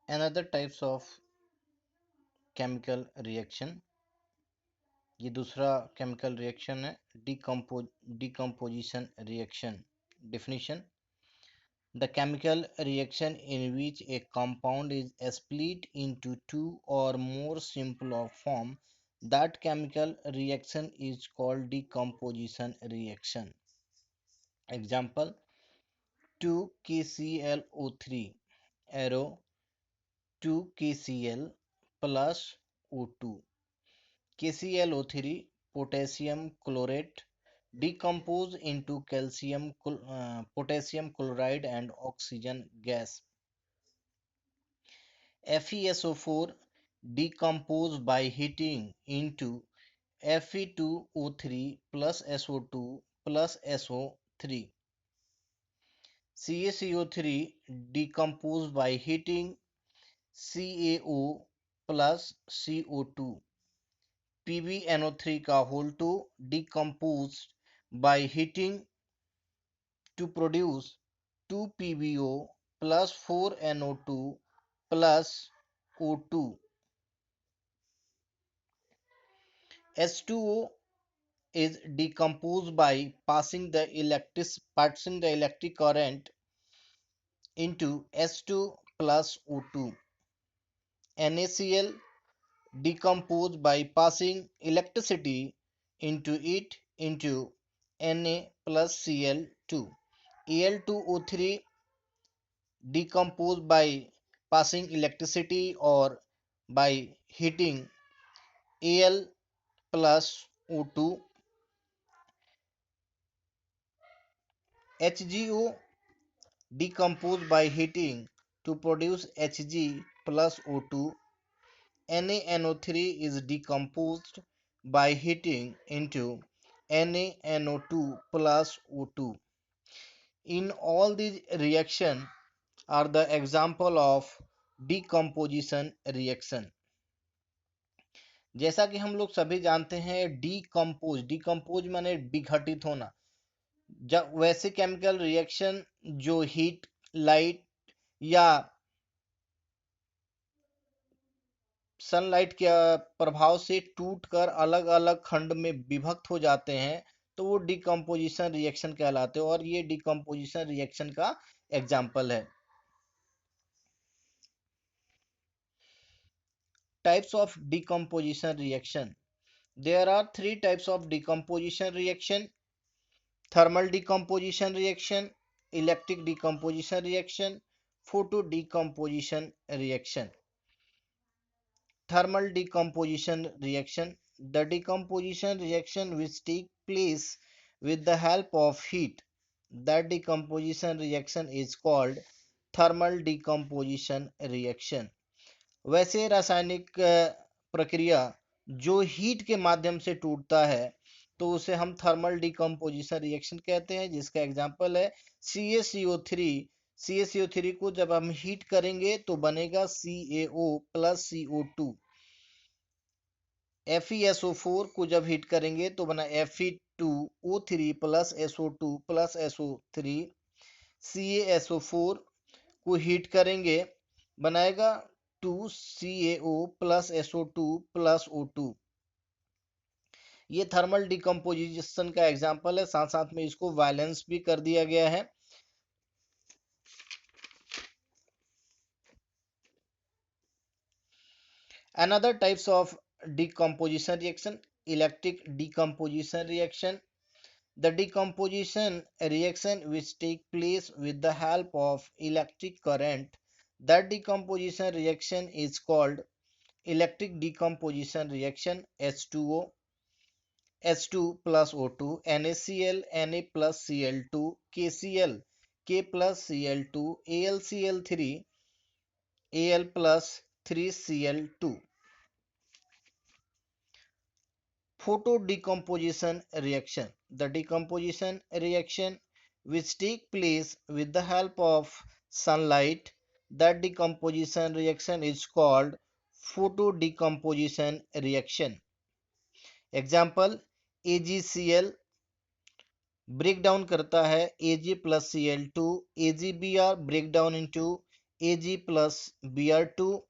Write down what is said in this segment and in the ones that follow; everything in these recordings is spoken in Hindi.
Another types of chemical reaction, ये दूसरा chemical reaction है decomposition reaction. Definition: the chemical reaction in which a compound is split into two or more simpler form, that chemical reaction is called decomposition reaction. Example: 2KClO3 arrow 2KCl plus O2. KClO3 potassium chlorate decompose into potassium chloride and oxygen gas. FeSO4 decompose by heating into Fe2O3 plus SO2 plus SO3. CaCO3 decompose by heating CaO plus CO2. PbNO3 का whole 2 decomposed by heating to produce 2PbO plus 4NO2 plus O2. H2O is decomposed by passing the electric current into H2 plus O2. NaCl decomposed by passing electricity into it into Na plus Cl2. Al2O3 decomposed by passing electricity or by heating Al plus O2. HgO decomposed by heating to produce Hg plus O2. NaNO3 is decomposed by heating into NaNO2 plus O2. In all these reactions are the example of decomposition reaction. जैसा कि हम लोग सभी जानते हैं डिकम्पोज माने विघटित होना, जब वैसे केमिकल रिएक्शन जो हीट लाइट या सनलाइट के प्रभाव से टूटकर अलग अलग खंड में विभक्त हो जाते हैं, तो वो डिकम्पोजिशन रिएक्शन कहलाते हैं और ये डिकम्पोजिशन रिएक्शन का एग्जाम्पल है. Types of decomposition reaction: there are three types of decomposition reaction: thermal decomposition reaction, electric decomposition reaction, photo decomposition reaction. Thermal decomposition reaction: the decomposition reaction which takes place with the help of heat. That decomposition reaction is called thermal decomposition reaction. वैसे रासायनिक प्रक्रिया जो हीट के माध्यम से टूटता है तो उसे हम थर्मल डिकम्पोजिशन रिएक्शन कहते हैं, जिसका एग्जांपल है CaCO3. CaCO3 को जब हम हीट करेंगे तो बनेगा CaO प्लस CO2. FeSO4 को जब हीट करेंगे तो बना Fe2O3 plus SO2 plus SO3. CaSO4 को हीट करेंगे बनाएगा 2CaO plus SO2 plus O2. ये थर्मल डिकम्पोजिशन का एग्जांपल है, साथ साथ में इसको वैलेंस भी कर दिया गया है. Another types of decomposition reaction: electric decomposition reaction. The decomposition reaction which take place with the help of electric current. That decomposition reaction is called electric decomposition reaction. H2O H2 plus O2, NaCl Na plus Cl2, KCl K plus Cl2, AlCl3 Al plus 3Cl2. Photo decomposition reaction: the decomposition reaction which take place with the help of sunlight. That decomposition reaction is called photo decomposition reaction. Example: AgCl break down करता है Ag plus Cl2, AgBr break down into Ag plus Br2.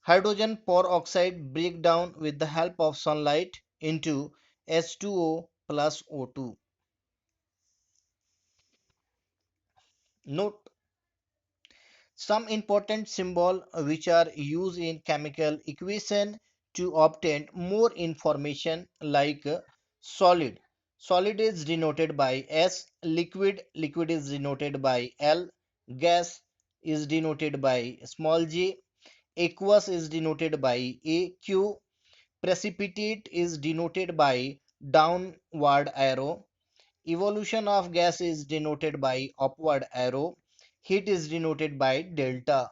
Hydrogen peroxide break down with the help of sunlight into H2O plus O2. Note some important symbols which are used in chemical equation to obtain more information like solid. Solid is denoted by S, liquid is denoted by L, gas is denoted by small g, aqueous is denoted by AQ, precipitate is denoted by downward arrow, evolution of gas is denoted by upward arrow, heat is denoted by delta.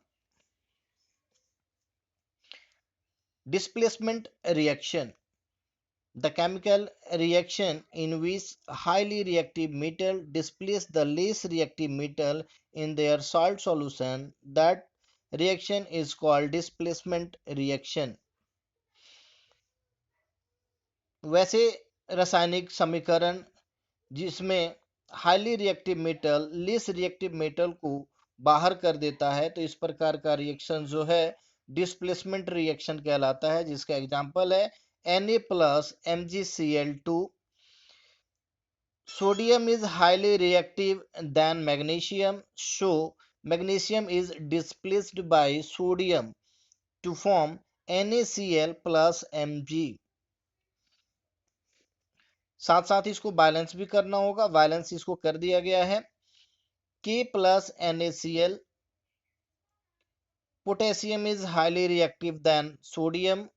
Displacement reaction. The chemical reaction in which highly reactive metal displace the less reactive metal in their salt solution. That reaction is called displacement reaction. वैसे रासायनिक समीकरण जिसमें highly reactive metal less reactive metal को बाहर कर देता है, तो इस प्रकार का रिएक्शन जो है डिस्प्लेसमेंट रिएक्शन कहलाता है, जिसका एग्जांपल है Na plus MgCl2. Sodium is highly reactive than magnesium, so magnesium is displaced by sodium to form NaCl plus Mg. साथ साथ इसको बैलेंस भी करना होगा, बैलेंस इसको कर दिया गया है K plus NaCl. Potassium is highly reactive than sodium,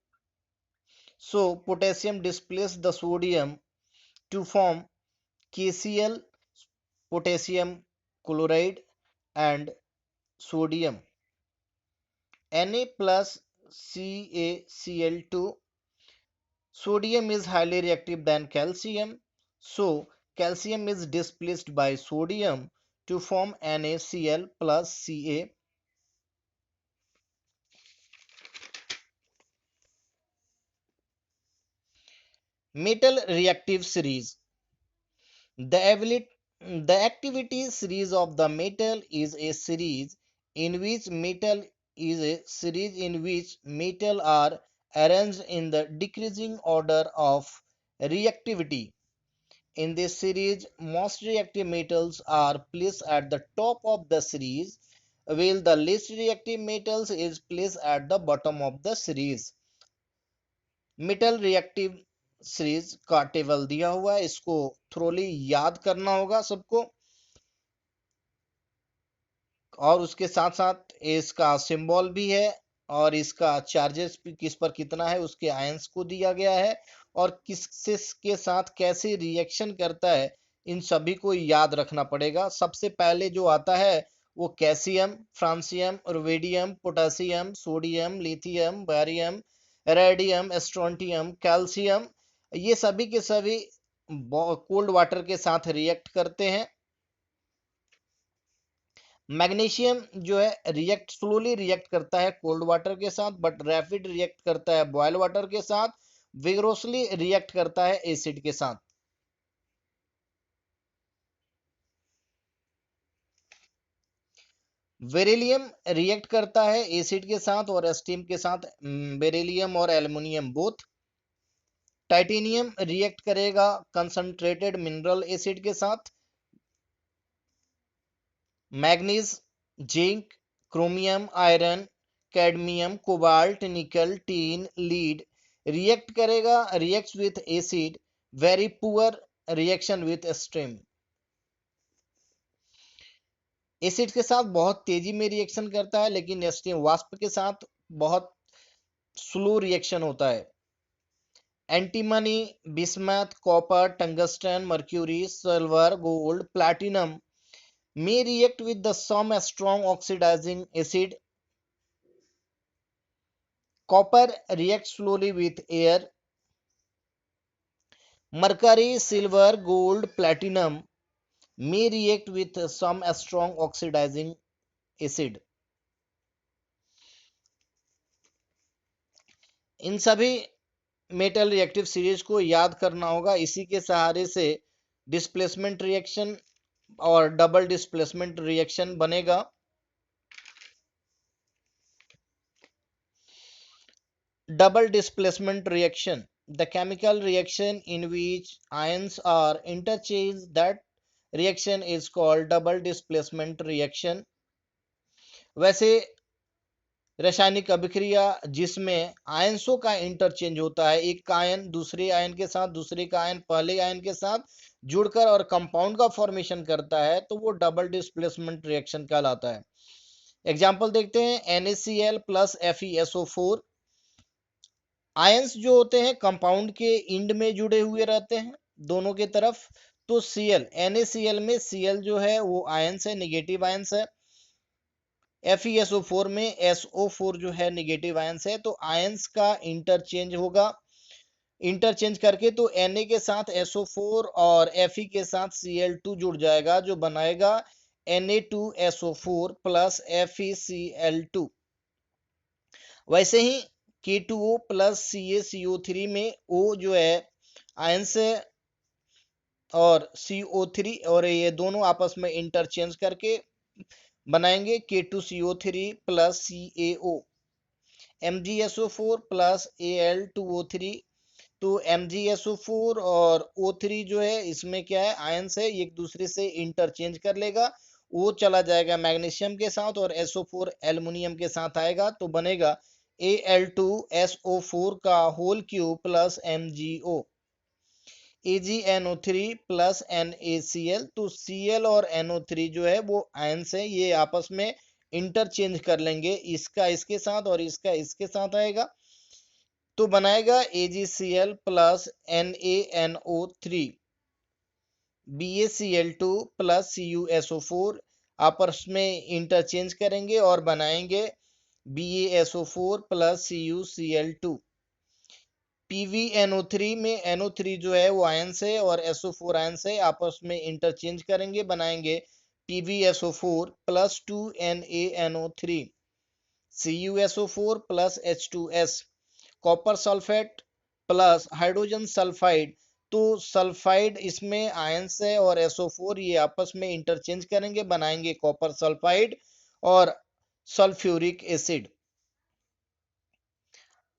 so potassium displaces the sodium to form KCl, potassium chloride, and sodium. Na plus CaCl2. Sodium is highly reactive than calcium, so calcium is displaced by sodium to form NaCl plus Ca. Metal reactive series. The activity series of the metal is a series in which metal are arranged in the decreasing order of reactivity. In this series, most reactive metals are placed at the top of the series, while the least reactive metals is placed at the bottom of the series. Metal reactive series का टेबल दिया हुआ है, इसको थोरोली याद करना होगा सबको, और उसके साथ साथ इसका सिंबल भी है और इसका चार्जेस भी किस पर कितना है, उसके आयंस को दिया गया है और किससे के साथ कैसे रिएक्शन करता है, इन सभी को याद रखना पड़ेगा। सबसे पहले जो आता है वो calcium, francium, rubidium, potassium, sodium, lithium, barium, radium, strontium, calcium, ये सभी के सभी कोल्ड वाटर के साथ रिएक्ट करते हैं। मैग्नीशियम जो है स्लोली रिएक्ट करता है कोल्ड वाटर के साथ, बट रैपिड रिएक्ट करता है बॉयल वाटर के साथ, विगोरसली रिएक्ट करता है एसिड के साथ। बेरिलियम रिएक्ट करता है एसिड के साथ और स्टीम के साथ, बेरिलियम और एल्युमिनियम बोथ। टाइटेनियम रिएक्ट करेगा कंसंट्रेटेड मिनरल एसिड के साथ। Manganese, zinc, chromium, iron, cadmium, cobalt, निकल, टीन, लीड रिएक्ट करेगा, reacts with acid, very poor reaction with stream. Acid के साथ बहुत तेजी में रिएक्शन करता है, लेकिन स्टीम वाष्प के साथ बहुत स्लो रिएक्शन होता है। Antimony, bismuth, copper, tungsten, mercury, silver, gold, platinum may react with the some strong oxidizing acid. Copper reacts slowly with air. Mercury, silver, gold, platinum may react with some strong oxidizing acid. इन सभी मेटल रिएक्टिव सीरीज को याद करना होगा, इसी के सहारे से डिस्प्लेसमेंट रिएक्शन और डबल डिस्प्लेसमेंट रिएक्शन बनेगा। double displacement reaction, the chemical reaction in which ions are interchanged. That reaction is called double displacement reaction. वैसे रासायनिक अभिक्रिया जिसमें आयंसों का इंटरचेंज होता है, एक का आयन दूसरे आयन के साथ, दूसरे का आयन पहले आयन के साथ जुड़कर और कंपाउंड का फॉर्मेशन करता है, तो वो डबल डिस्प्लेसमेंट रिएक्शन कहलाता है। एग्जाम्पल देखते हैं, NaCl प्लस FeSO4। आयंस जो होते हैं कंपाउंड के इंड में जुड़े हुए रहते हैं दोनों के तरफ। तो Cl, NaCl में Cl जो है वो आयंस है, निगेटिव आयंस है। FeSO4 में SO4 जो है निगेटिव आयंस है। तो आयंस का इंटरचेंज होगा, इंटरचेंज करके तो Na के साथ SO4 और Fe के साथ Cl2 जुड़ जाएगा, जो बनाएगा Na2SO4 प्लस FeCl2। वैसे ही K2O प्लस CaCO3 में O जो है आयंस है और CO3, और ये दोनों आपस में इंटरचेंज करके बनाएंगे K2CO3 plus CaO, MgSO4 plus Al2O3। तो MgSO4 और O3 जो है इसमें क्या है, आयंस है, एक दूसरे से इंटरचेंज कर लेगा। वो चला जाएगा मैग्नीशियम के साथ और SO4 एल्युमिनियम के साथ आएगा, तो बनेगा Al2SO4 का whole cube plus MgO, AgNO3 plus NaCl। तो Cl और NO3 जो है वो आयंस है, ये आपस में इंटरचेंज कर लेंगे, इसका इसके साथ और इसका इसके साथ आएगा, तो बनाएगा AgCl plus NaNO3, BaCl2 plus CuSO4, आपस में इंटरचेंज करेंगे और बनाएंगे BaSO4 प्लस CuCl2। PbNO3 में NO3 जो है वो आयंस है और SO4 आयंस है, आपस में इंटरचेंज करेंगे, बनाएंगे PbSO4 plus 2NaNO3, CuSO4 plus H2S। Copper sulphate plus hydrogen sulphide, तो सल्फाइड इसमें आयंस है और SO4 ये आपस में इंटरचेंज करेंगे, बनाएंगे कॉपर सल्फाइड और sulphuric acid.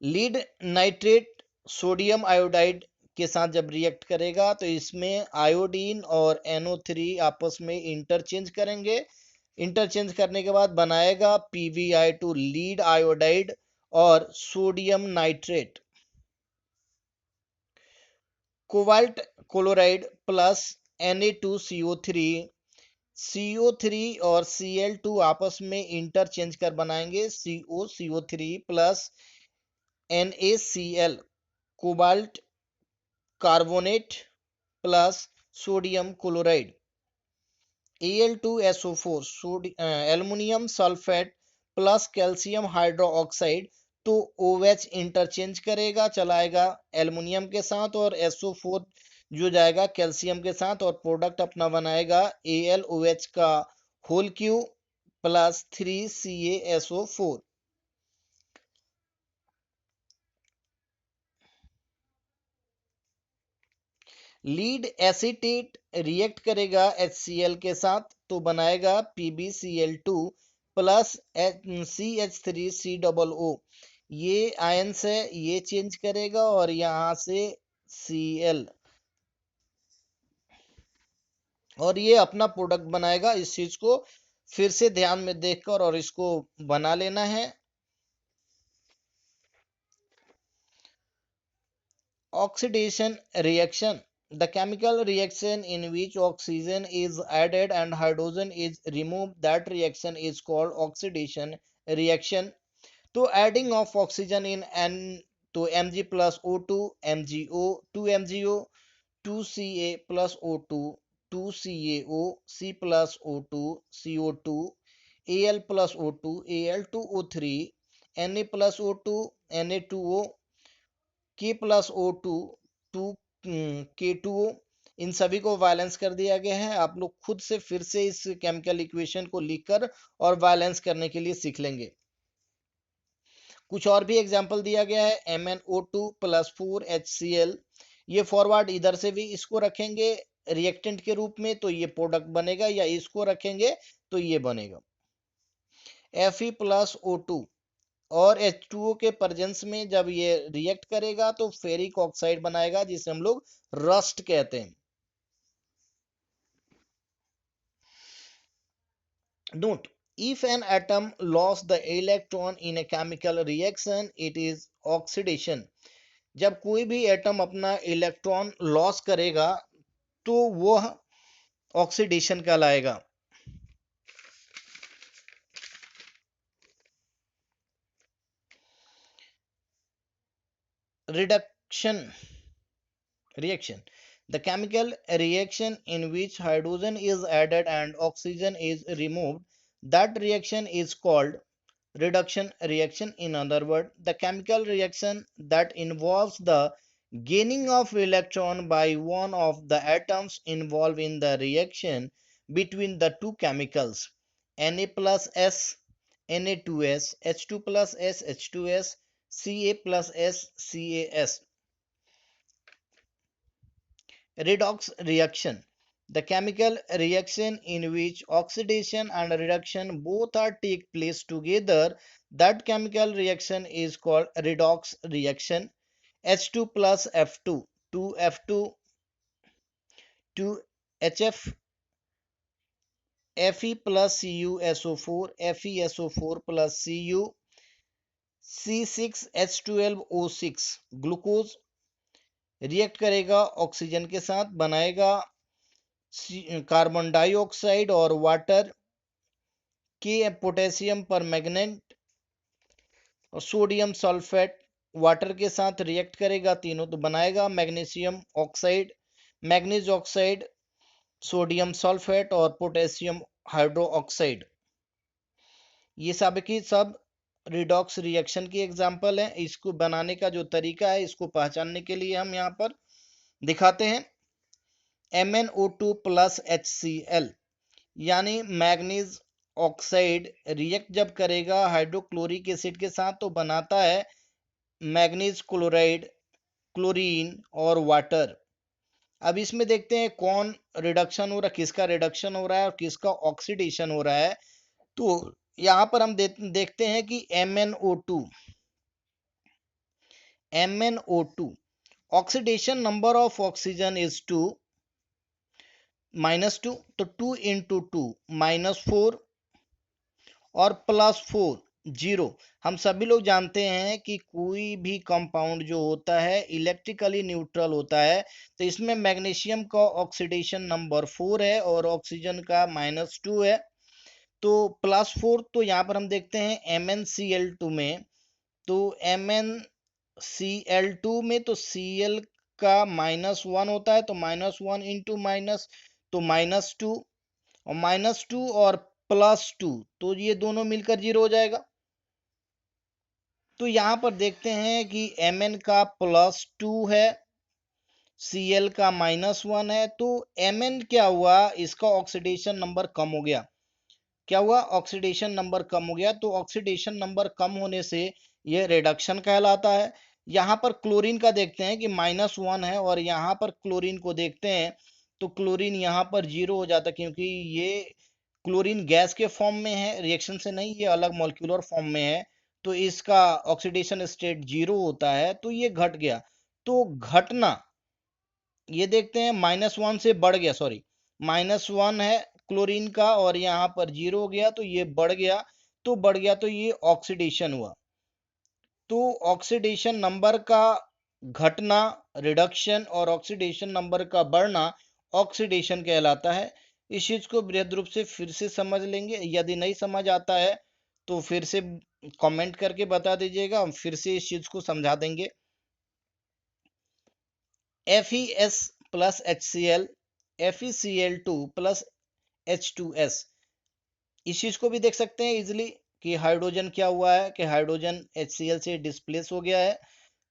Lead nitrate sodium iodide के साथ जब रिएक्ट करेगा तो इसमें आयोडीन और NO3 आपस में इंटरचेंज करेंगे, इंटरचेंज करने के बाद बनाएगा PbI2 लीड आयोडाइड और sodium nitrate. Cobalt chloride plus Na2CO3, CO3 और Cl2 आपस में इंटरचेंज कर बनाएंगे COCO3 plus NaCl, cobalt carbonate plus sodium chloride. Al2SO4 aluminium sulphate plus calcium hydroxide, तो OH इंटरचेंज करेगा, चलाएगा एल्युमिनियम के साथ और SO4 जो जाएगा कैल्शियम के साथ और प्रोडक्ट अपना बनाएगा AlOH का whole cube plus 3CaSO4। Lead acetate react करेगा HCl के साथ, तो बनाएगा PbCl2 प्लस CH3COO। ये आयंस है, ये चेंज करेगा और यहां से Cl, और ये अपना प्रोडक्ट बनाएगा। इस चीज को फिर से ध्यान में देखकर और इसको बना लेना है। Oxidation reaction, the chemical reaction in which oxygen is added and hydrogen is removed. That reaction is called oxidation reaction. तो adding of oxygen in N, तो Mg plus O2 MgO, 2MgO, 2Ca plus O2, 2CaO, C plus O2 CO2, Al plus O2 Al2O3, Na plus O2 Na2O, K plus O2 2 K2O, इन सभी को वायलेंस कर दिया गया है। आप लोग खुद से फिर से इस केमिकल इक्वेशन को लिखकर और वायलेंस करने के लिए सीख लेंगे। कुछ और भी एग्जांपल दिया गया है, MnO2 प्लस 4HCl, ये फॉरवर्ड इधर से भी इसको रखेंगे रिएक्टेंट के रूप में तो ये प्रोडक्ट बनेगा, या इसको रखेंगे तो ये बनेगा। Fe प्लस O2 और H2O के प्रेजेंस में जब ये रिएक्ट करेगा तो फेरिक ऑक्साइड बनाएगा जिसे हम लोग रस्ट कहते हैं। Note, if an atom lost the electron in a chemical reaction, it is oxidation. जब कोई भी एटम अपना इलेक्ट्रॉन लॉस करेगा तो वह ऑक्सीडेशन कहलाएगा। Reduction reaction, the chemical reaction in which hydrogen is added and oxygen is removed, that reaction is called reduction reaction. In other words, the chemical reaction that involves the gaining of electron by one of the atoms involved in the reaction between the two chemicals Na plus S Na2S, H2 plus S H2S, Ca plus S CaS. Redox reaction, the chemical reaction in which oxidation and reduction both are take place together, that chemical reaction is called redox reaction. H2 plus F2, 2F2, 2HF, Fe plus CuSO4, FeSO4 plus Cu, C6H12O6, glucose react करेगा ऑक्सीजन के साथ, बनाएगा कार्बन डाइऑक्साइड और वाटर के पोटेशियम पर मैग्नेट और सोडियम सल्फेट वाटर के साथ रिएक्ट करेगा तीनों तो बनाएगा magnesium oxide, manganese oxide, sodium sulphate और पोटेशियम हाइड्रो ऑक्साइड। ये सब की सब रिडॉक्स रिएक्शन की एग्जांपल है। इसको बनाने का जो तरीका है इसको पहचानने के लिए हम यहाँ पर दिखाते हैं। MnO2 प्लस HCl यानी मैग्नीज ऑक्साइड रिएक्ट जब करेगा हाइड्रोक्लोरिक एसिड के साथ तो बनाता है मैग्नीज क्लोराइड, क्लोरीन और वाटर। अब इसमें देखते हैं कौन रिडक्शन हो रहा है, किसका रिडक्शन हो रहा है और किसका ऑक्सीडेशन हो रहा है। तो यहाँ पर हम देखते हैं कि MnO2 oxidation number of oxygen is 2 -2, तो 2 इंटू 2 -4 और +4 0। हम सभी लोग जानते हैं कि कोई भी कंपाउंड जो होता है इलेक्ट्रिकली न्यूट्रल होता है, तो इसमें मैग्नीशियम का ऑक्सीडेशन नंबर 4 है और ऑक्सीजन का -2 है। तो +4 तो यहाँ पर हम देखते हैं MnCl2 में, तो MnCl2 में तो Cl का -1 होता है तो -1 इंटू माइनस तो -2 और -2 और +2 तो ये दोनों मिलकर 0 हो जाएगा। तो यहां पर देखते हैं कि Mn का +2 है, Cl का -1 है, तो Mn क्या हुआ, इसका ऑक्सीडेशन नंबर कम हो गया। क्या हुआ, ऑक्सीडेशन नंबर कम हो गया। तो ऑक्सीडेशन नंबर कम होने से ये रिडक्शन कहलाता है। यहाँ पर क्लोरीन का देखते हैं कि -1 है और यहाँ पर क्लोरीन को देखते हैं तो क्लोरीन यहाँ पर 0 हो जाता है क्योंकि ये क्लोरीन गैस के फॉर्म में है, रिएक्शन से नहीं, ये अलग मॉलिक्यूलर फॉर्म में है, तो इसका ऑक्सीडेशन स्टेट 0 होता है, तो ये घट गया। तो घटना ये देखते हैं -1 से बढ़ गया, सॉरी -1 है क्लोरीन का और यहाँ पर 0 हो गया तो ये बढ़ गया, तो बढ़ गया तो ये ऑक्सीडेशन हुआ। तो ऑक्सीडेशन नंबर का घटना रिडक्शन और ऑक्सीडेशन नंबर का बढ़ना ऑक्सीडेशन कहलाता है। इस चीज को बृहद रूप से फिर से समझ लेंगे, यदि नहीं समझ आता है तो फिर से कमेंट करके बता दीजिएगा, हम फिर से इस चीज को समझा देंगे। FeS plus HCl, FeCl2 plus H2S, इस चीज को भी देख सकते हैं इजिली कि हाइड्रोजन क्या हुआ है कि हाइड्रोजन HCl से डिस्प्लेस हो गया है।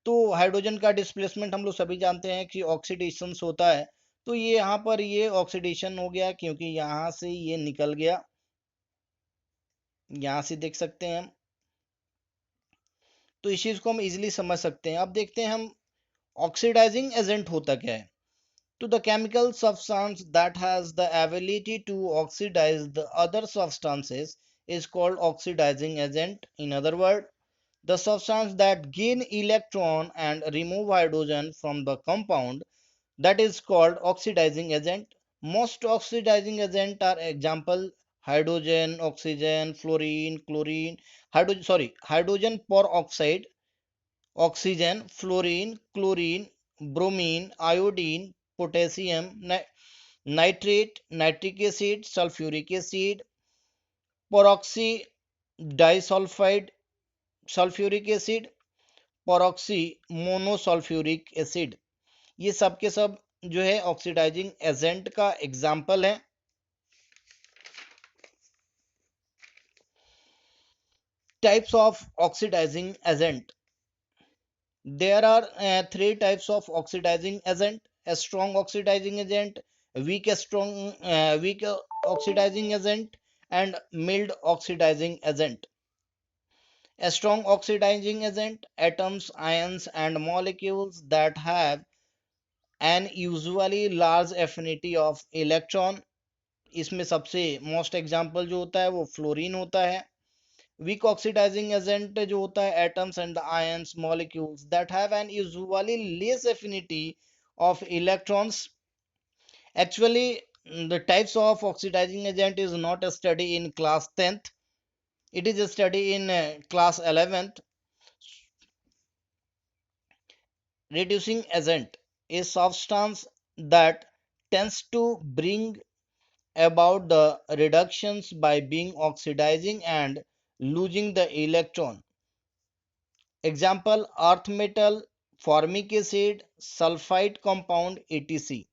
तो हाइड्रोजन का डिस्प्लेसमेंट हम लोग सभी जानते हैं कि ऑक्सीडेशन होता है, तो ये यहाँ पर ये ऑक्सीडेशन हो गया क्योंकि यहाँ से ये निकल गया, यहाँ से देख सकते हैं हम। तो इस चीज को हम इजिली समझ सकते हैं। अब देखते हैं हम ऑक्सीडाइजिंग एजेंट होता क्या है। To the chemical substance that has the ability to oxidize the other substances is called oxidizing agent. In other words, The substance that gain electron and remove hydrogen from the compound, that is called oxidizing agent. Most oxidizing agent are example hydrogen, oxygen, fluorine, chlorine, hydrogen peroxide, oxygen, fluorine, chlorine, bromine, iodine, potassium, nitrate, nitric acid, sulfuric acid, peroxy disulfide sulfuric acid, peroxy monosulphuric acid, ये सब के सब जो है ऑक्सीडाइजिंग एजेंट का एग्जाम्पल है. Types of oxidising agent. There are three types of oxidizing agent: a strong oxidizing agent, weak oxidizing agent, and mild oxidizing agent. A strong oxidizing agent: atoms, ions, and molecules that have an usually large affinity of electron. इसमें सबसे मोस्ट एग्जांपल जो होता है वो फ्लोरीन होता है. Weak oxidizing agent जो होता है atoms and the ions molecules that have an usually less affinity of electrons. Actually, the types of oxidizing agent is not a study in class 10th. It is a study in class 11th. Reducing agent is substance that tends to bring about the reductions by being oxidizing and losing the electron. Example: earth metal, formic acid, sulfite compound, etc.